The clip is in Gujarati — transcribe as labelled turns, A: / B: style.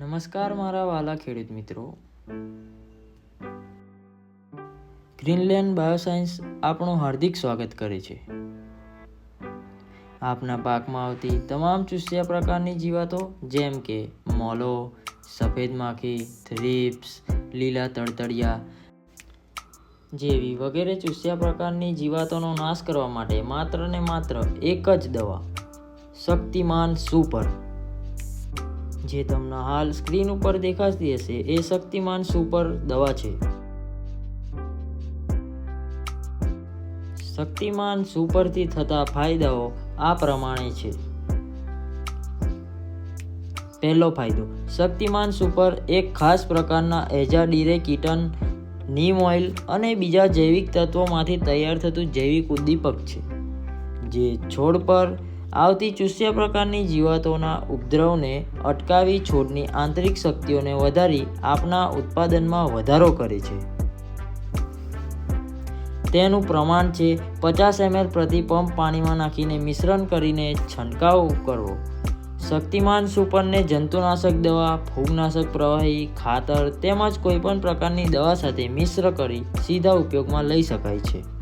A: નમસ્કાર મારા વાલા ખેડૂત મિત્રો. ગ્રીનલેન્ડ બાયોસાયન્સ આપણું હાર્દિક સ્વાગત કરે છે. આપના પાકમાં આવતી તમામ ચૂસ્યા પ્રકારની જીવાતો જેમ કે મોલો, સફેદ માખી, થ્રિપ્સ, લીલા તળતળિયા જેવી વગેરે ચૂસ્યા પ્રકારની જીવાતોનો નાશ કરવા માટે માત્ર ને માત્ર એક જ દવા, શક્તિમાન સુપર, જે તમને હાલ સ્ક્રીન ઉપર દેખાતી હશે એ શક્તિમાન સુપર દવા છે. શક્તિમાન સુપરથી થતા ફાયદાઓ આ પ્રમાણે છે. પહેલો ફાયદો, શક્તિમાન સુપર એક ખાસ પ્રકારના એજાડીરે કીટન, નીમ ઓઇલ અને બીજા જૈવિક તત્વોમાંથી તૈયાર થતું જૈવિક ઉદ્દીપક છે, જે છોડ પર આવતી ચૂસ્યા પ્રકારની જીવાતોના ઉપદ્રવને અટકાવી છોડની આંતરિક શક્તિઓને વધારી આપના ઉત્પાદનમાં વધારો કરે છે. તેનું પ્રમાણ છે 50 ml પ્રતિ પંપ પાણીમાં નાખીને મિશ્રણ કરીને છંટકાવ કરવો. શક્તિમાન સુપરને જંતુનાશક દવા, ફૂગનાશક પ્રવાહી, ખાતર તેમજ કોઈપણ પ્રકારની દવા સાથે મિશ્ર કરી સીધા ઉપયોગમાં લઈ શકાય છે.